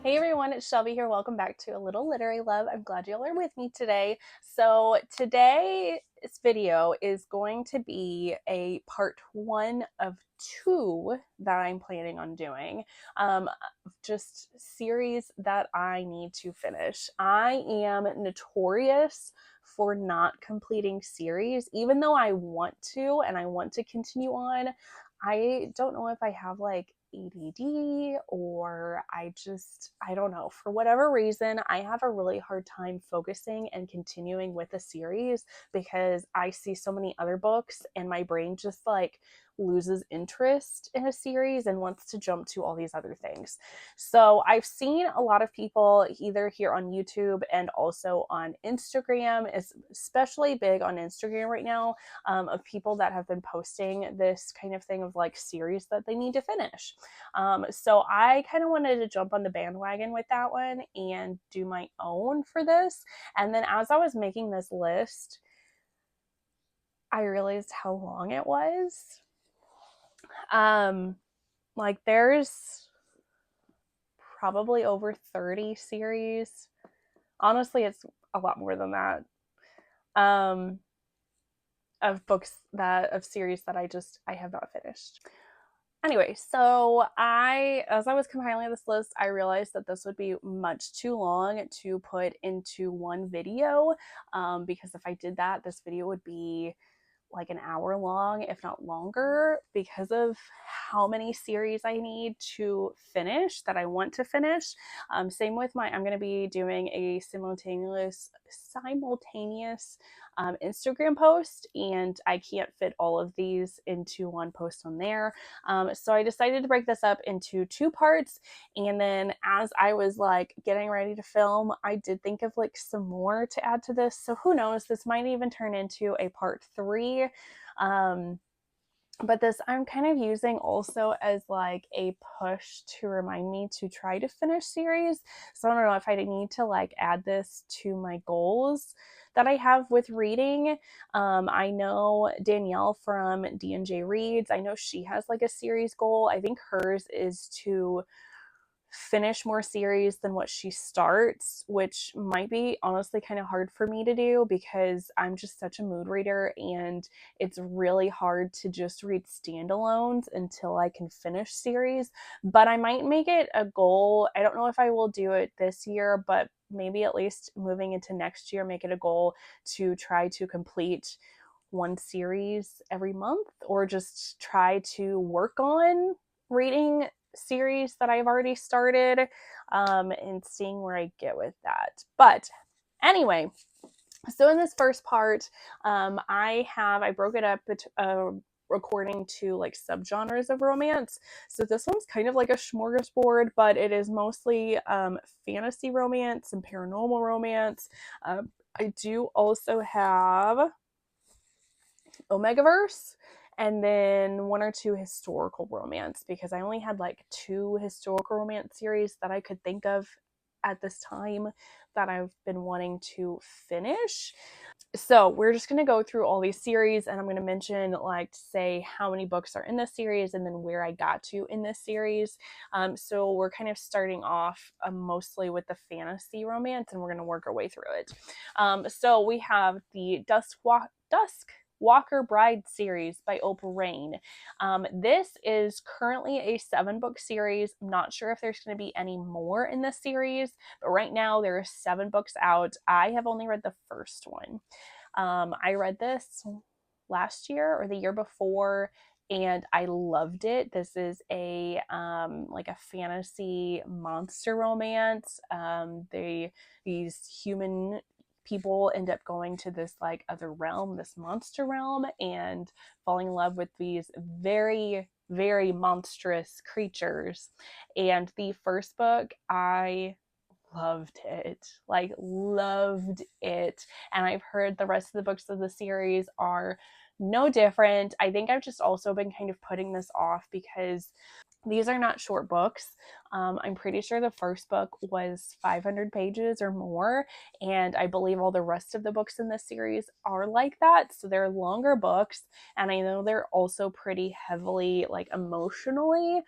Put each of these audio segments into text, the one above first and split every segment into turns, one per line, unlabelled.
Hey everyone, it's Shelby here. Welcome back to A Little Literary Love. I'm glad y'all are with me today. So today's video is going to be a part 1 of 2 that I'm planning on doing. Just series that I need to finish. I am notorious for not completing series, even though I want to and I want to continue on. I don't know if I have like ADD or I don't know. For whatever reason, I have a really hard time focusing and continuing with a series because I see so many other books and my brain just like loses interest in a series and wants to jump to all these other things. So I've seen a lot of people either here on YouTube and also on Instagram, is especially big on Instagram right now, of people that have been posting this kind of thing of like series that they need to finish. So I kind of wanted to jump on the bandwagon with that one and do my own for this. And then as I was making this list, I realized how long it was. Like there's probably over 30 series. Honestly, it's a lot more than that. Of series that I have not finished. Anyway, so as I was compiling this list, I realized that this would be much too long to put into one video, because if I did that, this video would be like an hour long, if not longer, because of how many series I need to finish that I want to finish. Same with I'm going to be doing a simultaneous Instagram post, and I can't fit all of these into one post on there. So I decided to break this up into 2 parts. And then as I was like getting ready to film, I did think of like some more to add to this. So who knows, this might even turn into a part 3. But this I'm kind of using also as like a push to remind me to try to finish series. So I don't know if I need to like add this to my goals that I have with reading. I know Danielle from DNJ Reads, I know she has like a series goal. I think hers is to finish more series than what she starts, which might be honestly kind of hard for me to do because I'm just such a mood reader and it's really hard to just read standalones until I can finish series. But I might make it a goal. I don't know if I will do it this year, but maybe at least moving into next year, make it a goal to try to complete one series every month, or just try to work on reading series that I've already started, and seeing where I get with that. But anyway, so in this first part, I broke it up according to like subgenres of romance. So this one's kind of like a smorgasbord, but it is mostly fantasy romance and paranormal romance. I do also have Omegaverse, and then 1 or 2 historical romance, because I only had like 2 historical romance series that I could think of at this time that I've been wanting to finish. So we're just going to go through all these series, and I'm going to mention, like, say how many books are in this series and then where I got to in this series. So we're kind of starting off mostly with the fantasy romance, and we're going to work our way through it. So we have the Duskwalker Bride series by Opal Reyne. This is currently a 7-book series. I'm not sure if there's going to be any more in this series, but right now there are 7 books out. I have only read the first one. I read this last year or the year before, and I loved it. This is a like a fantasy monster romance. These human people end up going to this like other realm, this monster realm, and falling in love with these very, very monstrous creatures. And the first book, I loved it, and I've heard the rest of the books of the series are no different. I think I've just also been kind of putting this off because these are not short books. I'm pretty sure the first book was 500 pages or more, and I believe all the rest of the books in this series are like that. So they're longer books, and I know they're also pretty heavily like emotionally.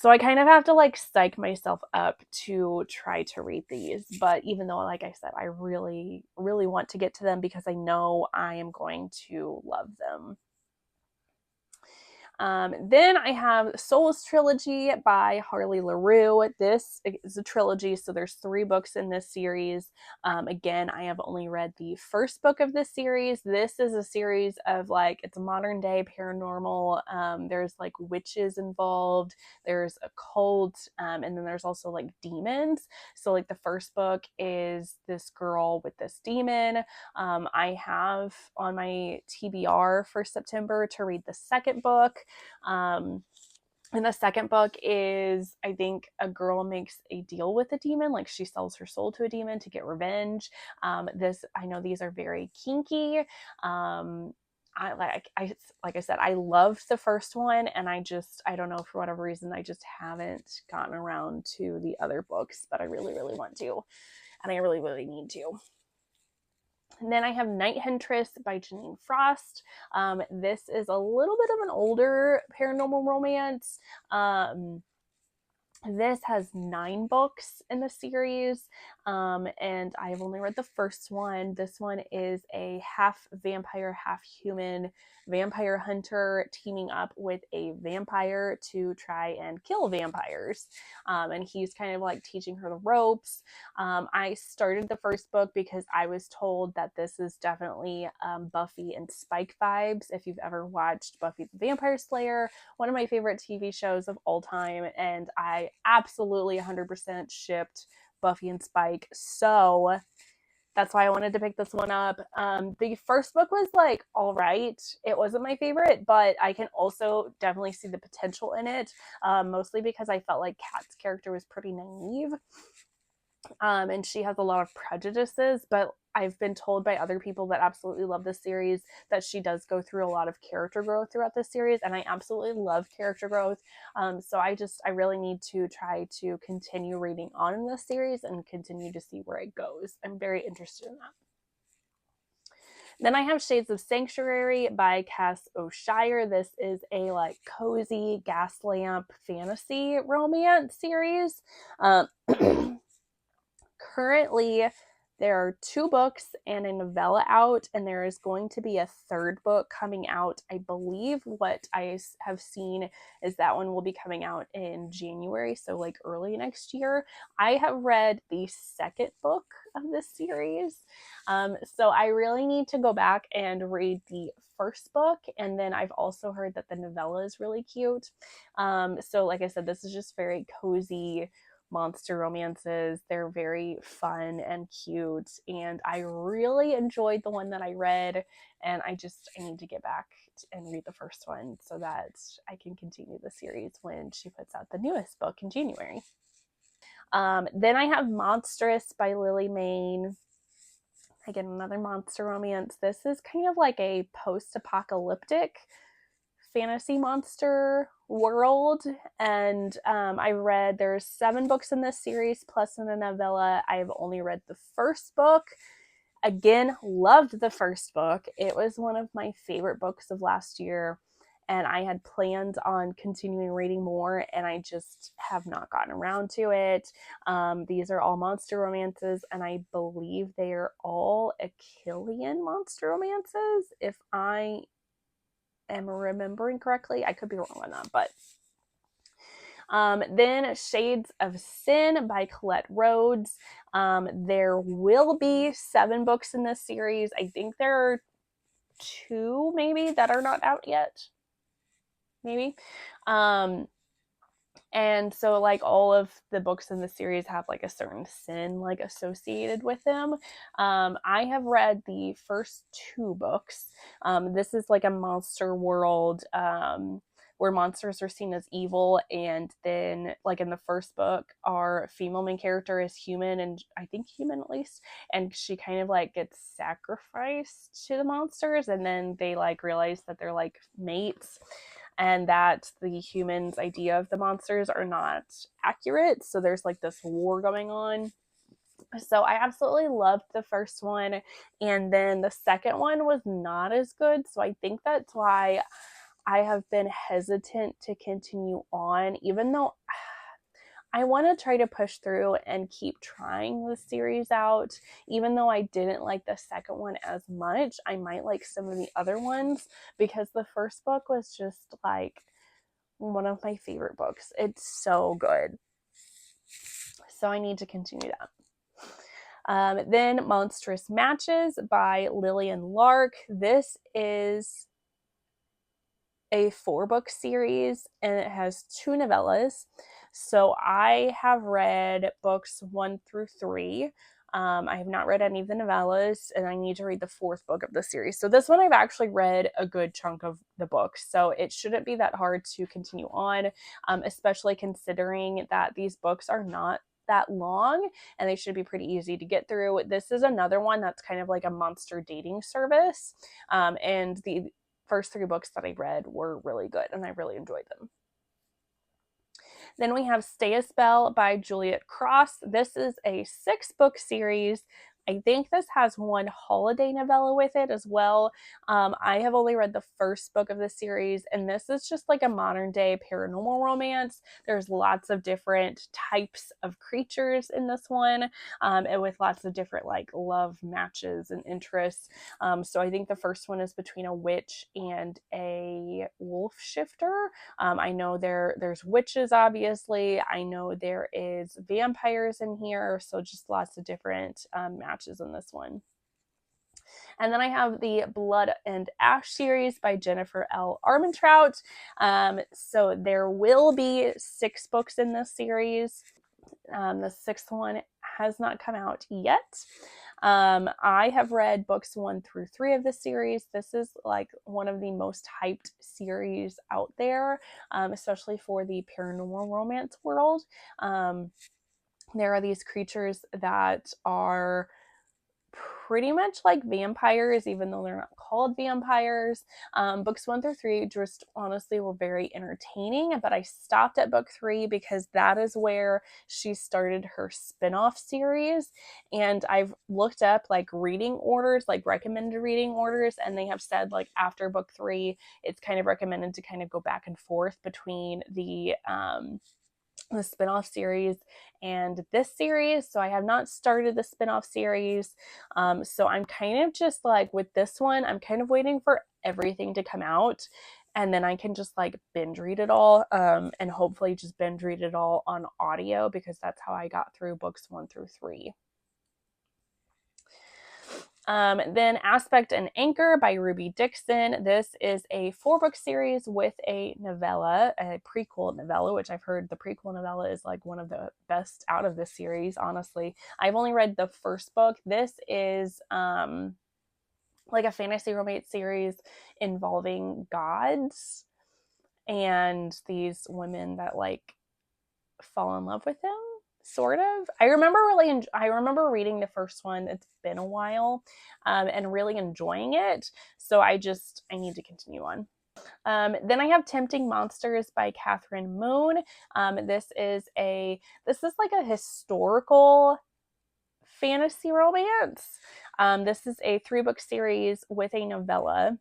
So I kind of have to like psych myself up to try to read these. But even though, like I said, I really, really want to get to them because I know I am going to love them. Then I have Souls Trilogy by Harley Laroux. This is a trilogy, so there's 3 books in this series. Again, I have only read the first book of this series. This is a series of like, it's a modern day paranormal. There's like witches involved, there's a cult, and then there's also like demons. So like the first book is this girl with this demon. I have on my TBR for September to read the second book. And the second book is, I think, a girl makes a deal with a demon, like she sells her soul to a demon to get revenge. I know these are very kinky. Like I said, I loved the first one, and I don't know, for whatever reason, I just haven't gotten around to the other books, but I really, really want to, and I really, really need to. And then I have Night Huntress by Jeaniene Frost. This is a little bit of an older paranormal romance. This has 9 books in the series, and I've only read the first one. This one is a half vampire, half human vampire hunter teaming up with a vampire to try and kill vampires. And he's kind of like teaching her the ropes. I started the first book because I was told that this is definitely Buffy and Spike vibes. If you've ever watched Buffy the Vampire Slayer, one of my favorite TV shows of all time, and I absolutely 100% shipped Buffy and Spike. So that's why I wanted to pick this one up. The first book was like all right. It wasn't my favorite, but I can also definitely see the potential in it, mostly because I felt like Kat's character was pretty naive. And she has a lot of prejudices, but I've been told by other people that absolutely love this series that she does go through a lot of character growth throughout this series, and I absolutely love character growth. So I really need to try to continue reading on in this series and continue to see where it goes. I'm very interested in that. Then I have Shades of Sanctuary by Cass O'Shire. This is a like cozy gas lamp fantasy romance series. Currently, there are 2 books and a novella out, and there is going to be a 3rd book coming out. I believe what I have seen is that one will be coming out in January, so like early next year. I have read the 2nd book of this series, so I really need to go back and read the first book, and then I've also heard that the novella is really cute. So like I said, this is just very cozy monster romances. They're very fun and cute, and I really enjoyed the one that I read, and I need to get back and read the first one so that I can continue the series when she puts out the newest book in January. Then I have Monstrous by Lily Mayne. Again, another monster romance. This is kind of like a post-apocalyptic fantasy monster world, and I read, there's 7 books in this series plus in a novella. I've only read the first book. Again, loved the first book. It was one of my favorite books of last year, and I had planned on continuing reading more, and I just have not gotten around to it. These are all monster romances, and I believe they are all Achillean monster romances, if I am remembering correctly. I could be wrong on that, but then Shades of Sin by Colette Rhodes. There will be 7 books in this series. I think there are 2 maybe that are not out yet. Maybe. And so like all of the books in the series have like a certain sin like associated with them. I have read the first 2 books. This is like a monster world where monsters are seen as evil, and then like in the first book, our female main character is human, and I think human at least, and she kind of like gets sacrificed to the monsters, and then they like realize that they're like mates, and that the humans' idea of the monsters are not accurate. So there's like this war going on. So I absolutely loved the first one, and then the second one was not as good. So I think that's why I have been hesitant to continue on, even though I want to try to push through and keep trying the series out. Even though I didn't like the second one as much, I might like some of the other ones, because the first book was just like one of my favorite books. It's so good. So I need to continue that. Then Monstrous Matches by Lillian Lark. This is a 4-book series, and it has 2 novellas. So I have read books 1 through 3. I have not read any of the novellas, and I need to read the 4th book of the series. So this one I've actually read a good chunk of the books, so it shouldn't be that hard to continue on, especially considering that these books are not that long and they should be pretty easy to get through. This is another one that's kind of like a monster dating service, and the first 3 books that I read were really good and I really enjoyed them. Then we have Stay a Spell by Juliette Cross. This is a 6-book series. I think this has 1 holiday novella with it as well. I have only read the first book of the series, and this is just like a modern day paranormal romance. There's lots of different types of creatures in this one, and with lots of different like love matches and interests. So I think the first one is between a witch and a wolf shifter. I know there's witches, obviously. I know there is vampires in here, so just lots of different matches in this one. And then I have the Blood and Ash series by Jennifer L. Armentrout. So there will be 6 books in this series. The 6th one has not come out yet. I have read books 1 through 3 of the series. This is like one of the most hyped series out there, especially for the paranormal romance world. There are these creatures that are pretty much like vampires, even though they're not called vampires. Books 1 through 3 just honestly were very entertaining, but I stopped at book 3 because that is where she started her spin-off series. And I've looked up like reading orders, like recommended reading orders, and they have said like after book 3, it's kind of recommended to kind of go back and forth between the spin-off series and this series. So I have not started the spin-off series. So I'm kind of just like with this one, I'm kind of waiting for everything to come out, and then I can just like binge read it all, and hopefully just binge read it all on audio, because that's how I got through books 1 through 3. Then Aspect and Anchor by Ruby Dixon. This is a 4-book series with a novella, a prequel novella, which I've heard the prequel novella is like one of the best out of this series, honestly. I've only read the first book. This is like a fantasy romance series involving gods and these women that like fall in love with them. Sort of. I remember reading the first one. It's been a while, and really enjoying it. So I need to continue on. Then I have Tempting Monsters by Kathryn Moon. This is like a historical fantasy romance. This is a 3-book series with a novella.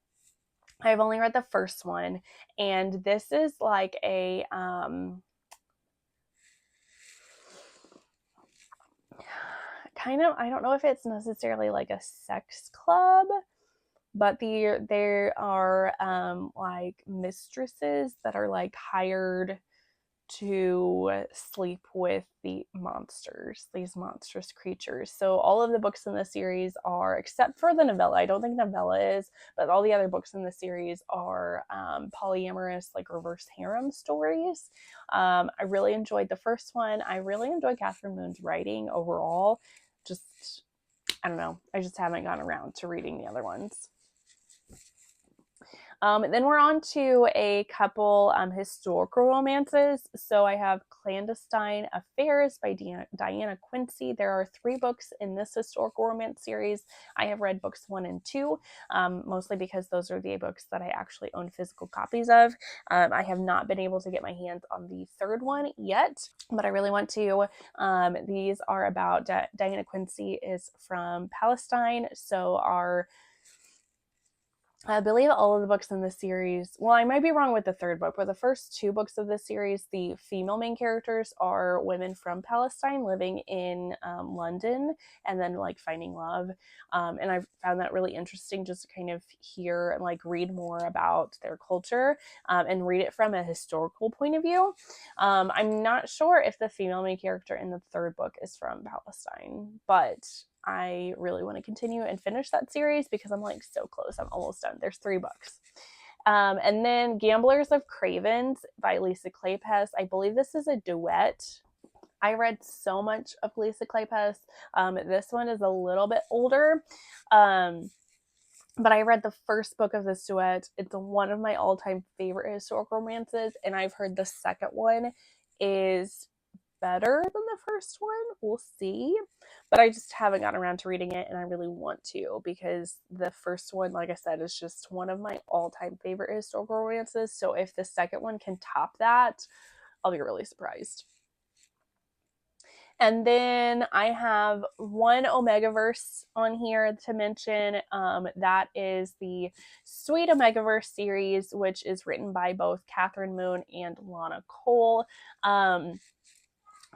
I've only read the first one, and this is like a kind of, I don't know if it's necessarily like a sex club, but there are like mistresses that are like hired to sleep with these monstrous creatures. So all of the books in the series are, except for the novella, I don't think novella is, but all the other books in the series are polyamorous, like reverse harem stories. I really enjoyed the first one. I really enjoyed Kathryn Moon's writing overall. Just, I don't know, I just haven't gotten around to reading the other ones. Then we're on to a couple historical romances. So I have Clandestine Affairs by Diana Quincy. There are 3 books in this historical romance series. I have read books 1 and 2, mostly because those are the books that I actually own physical copies of. I have not been able to get my hands on the 3rd one yet, but I really want to. These are about Diana Quincy is from Palestine, so our I believe all of the books in the series, well, I might be wrong with the third book, but the first two books of the series, the female main characters are women from Palestine living in London and then like finding love. And I found that really interesting just to kind of hear and like read more about their culture and read it from a historical point of view. I'm not sure if the female main character in the third book is from Palestine, but I really want to continue and finish that series because I'm like so close. I'm almost done. There's 3 books. And then Gamblers of Cravens by Lisa Kleypas. I believe this is a duet. I read so much of Lisa Kleypas. This one is a little bit older. But I read the first book of this duet. It's one of my all-time favorite historical romances, and I've heard the second one is better than the first one. We'll see. But I just haven't gotten around to reading it, and I really want to because the first one, like I said, is just one of my all-time favorite historical romances. So if the second one can top that, I'll be really surprised. And then I have one Omegaverse on here to mention. That is the Sweet Omegaverse series, which is written by both Kathryn Moon and Lana Kole.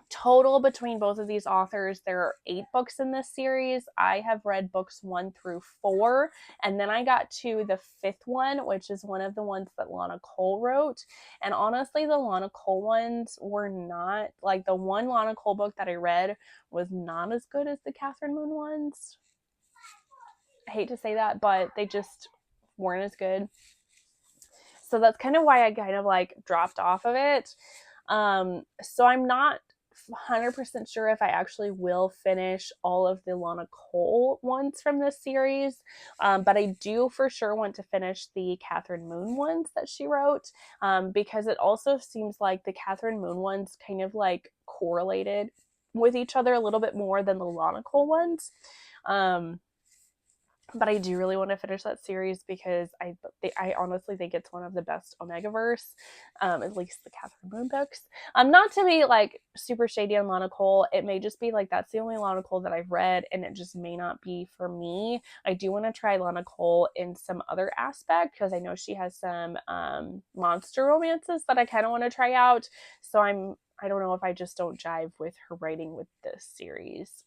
Total between both of these authors, there are 8 books in this series. I have read books 1 through 4, and then I got to the 5th one, which is one of the ones that Lana Kole wrote. And honestly, the Lana Kole ones were not, like the one Lana Kole book that I read was not as good as the Kathryn Moon ones. I hate to say that, but they just weren't as good. So that's kind of why I kind of like dropped off of it. So I'm not 100% sure if I actually will finish all of the Lana Kole ones from this series, but I do for sure want to finish the Kathryn Moon ones that she wrote, because it also seems like the Kathryn Moon ones kind of like correlated with each other a little bit more than the Lana Kole ones. But I do really want to finish that series because I honestly think it's one of the best Omegaverse, at least the Kathryn Moon books. Not to be like super shady on Lana Kole. It may just be like that's the only Lana Kole that I've read, and it just may not be for me. I do want to try Lana Kole in some other aspect because I know she has some monster romances that I kind of want to try out. So I don't know if I just don't jive with her writing with this series.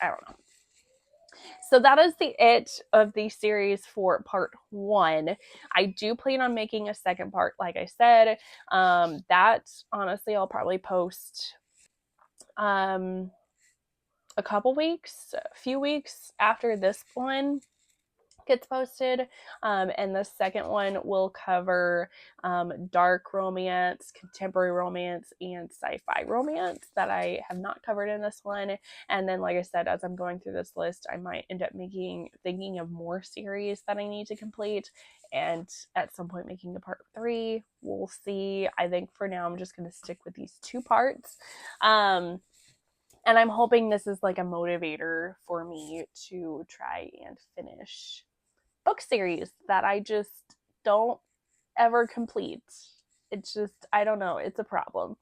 I don't know. So that is the it of the series for part 1. I do plan on making a second part, like I said. That honestly I'll probably post a few weeks after this one gets posted, and the second one will cover dark romance, contemporary romance, and sci-fi romance that I have not covered in this one. And then, like I said, as I'm going through this list, I might end up thinking of more series that I need to complete, and at some point making a part 3. We'll see. I think for now I'm just going to stick with these 2 parts. And I'm hoping this is like a motivator for me to try and finish book series that I just don't ever complete. It's just, I don't know, it's a problem.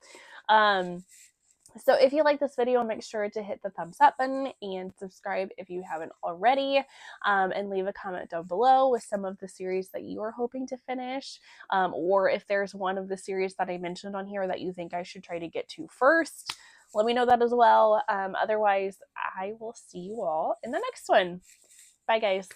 So if you like this video, make sure to hit the thumbs up button and subscribe if you haven't already, and leave a comment down below with some of the series that you are hoping to finish, or if there's one of the series that I mentioned on here that you think I should try to get to first. Let me know that as well. Otherwise, I will see you all in the next one. Bye, guys.